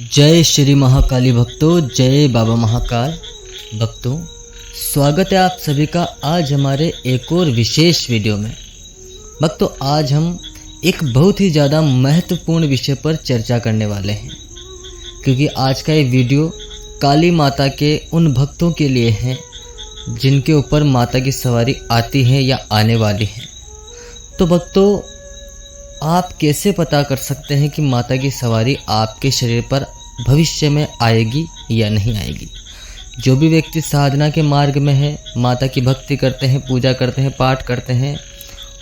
जय श्री महाकाली भक्तों, जय बाबा महाकाल भक्तों। स्वागत है आप सभी का आज हमारे एक और विशेष वीडियो में। भक्तों, आज हम एक बहुत ही ज़्यादा महत्वपूर्ण विषय पर चर्चा करने वाले हैं, क्योंकि आज का ये वीडियो काली माता के उन भक्तों के लिए है जिनके ऊपर माता की सवारी आती है या आने वाली है। तो भक्तों, आप कैसे पता कर सकते हैं कि माता की सवारी आपके शरीर पर भविष्य में आएगी या नहीं आएगी? जो भी व्यक्ति साधना के मार्ग में है, माता की भक्ति करते हैं, पूजा करते हैं, पाठ करते हैं,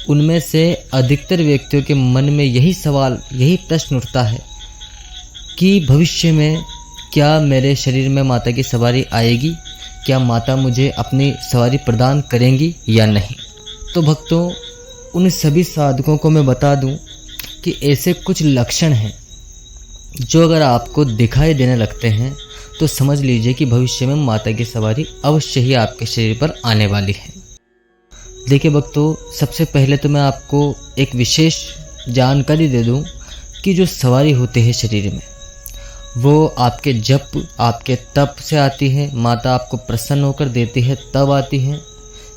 उनमें से अधिकतर व्यक्तियों के मन में यही सवाल, यही प्रश्न उठता है कि भविष्य में क्या मेरे शरीर में माता की सवारी आएगी? क्या माता मुझे अपनी सवारी प्रदान करेंगी या नहीं? तो भक्तों, उन सभी साधकों को मैं बता दूं कि ऐसे कुछ लक्षण हैं जो अगर आपको दिखाई देने लगते हैं तो समझ लीजिए कि भविष्य में माता की सवारी अवश्य ही आपके शरीर पर आने वाली है। देखिए भक्तों, सबसे पहले तो मैं आपको एक विशेष जानकारी दे दूं कि जो सवारी होती है शरीर में, वो आपके जप, आपके तप से आती है, माता आपको प्रसन्न होकर देती है तब आती है,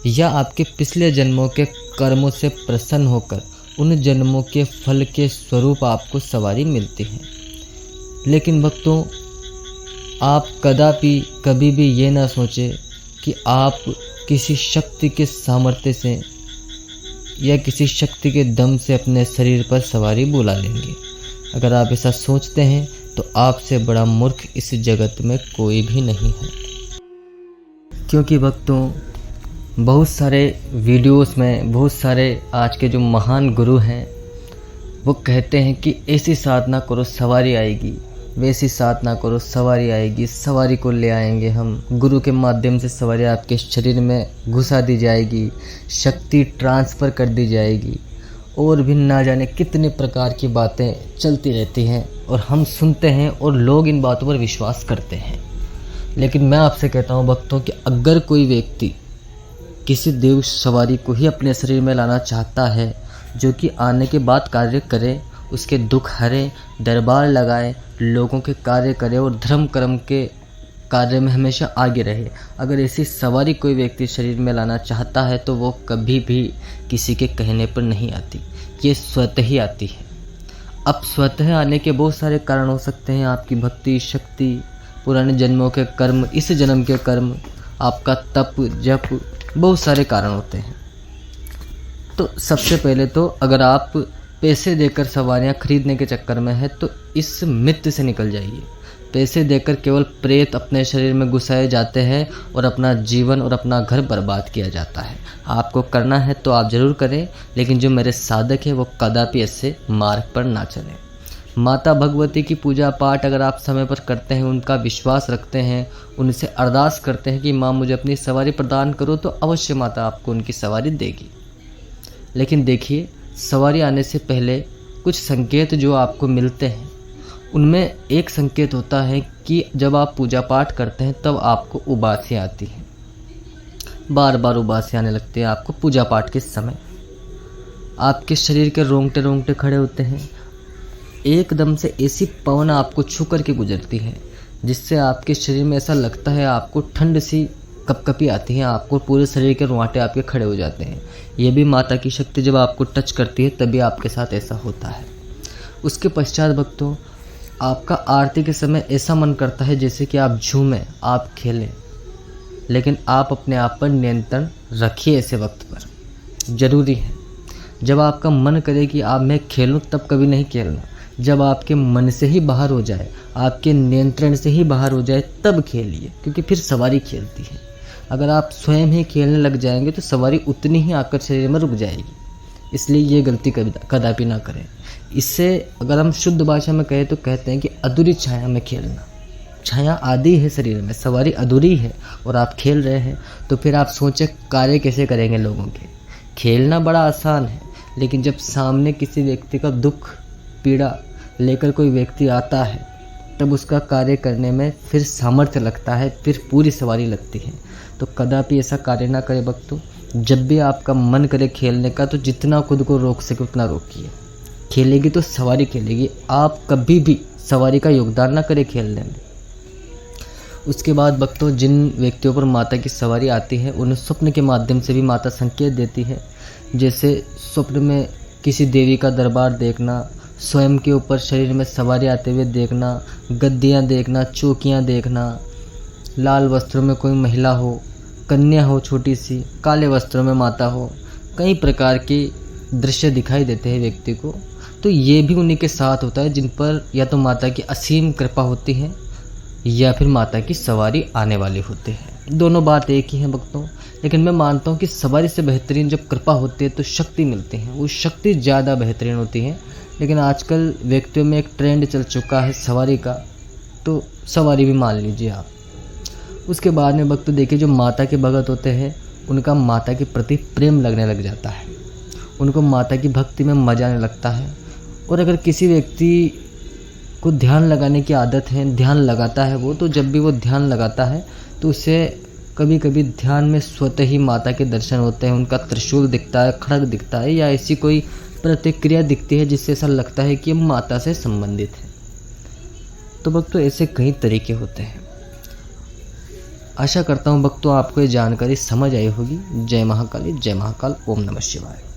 या आपके पिछले जन्मों के कर्मों से प्रसन्न होकर उन जन्मों के फल के स्वरूप आपको सवारी मिलती है। लेकिन भक्तों, आप कभी भी ये ना सोचें कि आप किसी शक्ति के सामर्थ्य से या किसी शक्ति के दम से अपने शरीर पर सवारी बुला लेंगे। अगर आप ऐसा सोचते हैं तो आपसे बड़ा मूर्ख इस जगत में कोई भी नहीं है। क्योंकि भक्तों, बहुत सारे वीडियोस में बहुत सारे आज के जो महान गुरु हैं वो कहते हैं कि ऐसी साधना करो सवारी आएगी, वैसी साधना करो सवारी आएगी, सवारी को ले आएंगे हम, गुरु के माध्यम से सवारी आपके शरीर में घुसा दी जाएगी, शक्ति ट्रांसफ़र कर दी जाएगी, और भी ना जाने कितने प्रकार की बातें चलती रहती हैं और हम सुनते हैं और लोग इन बातों पर विश्वास करते हैं। लेकिन मैं आपसे कहता हूँ भक्तों कि अगर कोई व्यक्ति किसी देव सवारी को ही अपने शरीर में लाना चाहता है जो कि आने के बाद कार्य करे, उसके दुख हरे, दरबार लगाए, लोगों के कार्य करे और धर्म कर्म के कार्य में हमेशा आगे रहे, अगर ऐसी सवारी कोई व्यक्ति शरीर में लाना चाहता है तो वो कभी भी किसी के कहने पर नहीं आती, ये स्वतः ही आती है। अब स्वतः आने के बहुत सारे कारण हो सकते हैं, आपकी भक्ति शक्ति, पुराने जन्मों के कर्म, इस जन्म के कर्म, आपका तप जप, बहुत सारे कारण होते हैं। तो सबसे पहले तो अगर आप पैसे देकर सवारियां खरीदने के चक्कर में है तो इस मिथ्य से निकल जाइए। पैसे देकर केवल प्रेत अपने शरीर में घुसाए जाते हैं और अपना जीवन और अपना घर बर्बाद किया जाता है। आपको करना है तो आप ज़रूर करें, लेकिन जो मेरे साधक हैं वो कदापि ऐसे मार्ग पर ना चलें। माता भगवती की पूजा पाठ अगर आप समय पर करते हैं, उनका विश्वास रखते हैं, उनसे अरदास करते हैं कि माँ मुझे अपनी सवारी प्रदान करो, तो अवश्य माता आपको उनकी सवारी देगी। लेकिन देखिए, सवारी आने से पहले कुछ संकेत जो आपको मिलते हैं, उनमें एक संकेत होता है कि जब आप पूजा पाठ करते हैं तब आपको उबासी आती है, बार बार उबासी आने लगती है आपको पूजा पाठ के समय। आपके शरीर के रोंगटे रोंगटे खड़े होते हैं, एकदम से ऐसी पवन आपको छू करके गुजरती है जिससे आपके शरीर में ऐसा लगता है आपको ठंड सी कपकपी आती है, आपको पूरे शरीर के रोंगटे आपके खड़े हो जाते हैं। ये भी माता की शक्ति जब आपको टच करती है तभी आपके साथ ऐसा होता है। उसके पश्चात भक्तों, आपका आरती के समय ऐसा मन करता है जैसे कि आप झूमें, आप खेलें, लेकिन आप अपने आप पर नियंत्रण रखिए। ऐसे वक्त पर ज़रूरी है, जब आपका मन करे कि आप मैं खेलूं तब कभी नहीं खेलना, जब आपके मन से ही बाहर हो जाए, आपके नियंत्रण से ही बाहर हो जाए तब खेलिए, क्योंकि फिर सवारी खेलती है। अगर आप स्वयं ही खेलने लग जाएंगे तो सवारी उतनी ही आकर शरीर में रुक जाएगी। इसलिए ये गलती कदापि ना करें। इससे अगर हम शुद्ध भाषा में कहें तो कहते हैं कि अधूरी छाया में खेलना। छाया आधी है शरीर में, सवारी अधूरी है और आप खेल रहे हैं, तो फिर आप सोचें कार्य कैसे करेंगे लोगों के। खेलना बड़ा आसान है, लेकिन जब सामने किसी व्यक्ति का दुख पीड़ा लेकर कोई व्यक्ति आता है तब उसका कार्य करने में फिर सामर्थ्य लगता है, फिर पूरी सवारी लगती है। तो कदापि ऐसा कार्य ना करें भक्तों। जब भी आपका मन करे खेलने का तो जितना खुद को रोक सके उतना रोकिए। खेलेगी तो सवारी खेलेगी, आप कभी भी सवारी का योगदान ना करे खेलने में। उसके बाद भक्तों, जिन व्यक्तियों पर माता की सवारी आती है उन्हें स्वप्न के माध्यम से भी माता संकेत देती है। जैसे स्वप्न में किसी देवी का दरबार देखना, स्वयं के ऊपर शरीर में सवारी आते हुए देखना, गद्दियाँ देखना, चौकियाँ देखना, लाल वस्त्रों में कोई महिला हो, कन्या हो छोटी सी, काले वस्त्रों में माता हो, कई प्रकार के दृश्य दिखाई देते हैं व्यक्ति को। तो ये भी उन्हीं के साथ होता है जिन पर या तो माता की असीम कृपा होती है या फिर माता की सवारी आने वाली होती है। दोनों बात एक ही है भक्तों, लेकिन मैं मानता हूँ कि सवारी से बेहतरीन जब कृपा होती है तो शक्ति मिलती है, वो शक्ति ज़्यादा बेहतरीन होती है। लेकिन आजकल व्यक्तियों में एक ट्रेंड चल चुका है सवारी का, तो सवारी भी मान लीजिए आप। उसके बाद में भक्त देखिए, जो माता के भगत होते हैं उनका माता के प्रति प्रेम लगने लग जाता है, उनको माता की भक्ति में मजा आने लगता है। और अगर किसी व्यक्ति को ध्यान लगाने की आदत है, ध्यान लगाता है वो, तो जब भी वो ध्यान लगाता है तो उसे कभी कभी ध्यान में स्वतः ही माता के दर्शन होते हैं, उनका त्रिशूल दिखता है, खड़ग दिखता है, या ऐसी कोई प्रतिक्रिया दिखती है जिससे ऐसा लगता है कि माता से संबंधित है। तो भक्तों, ऐसे कई तरीके होते हैं। आशा करता हूँ भक्तों आपको ये जानकारी समझ आई होगी। जय महाकाली, जय महाकाल, ओम नमः शिवाय।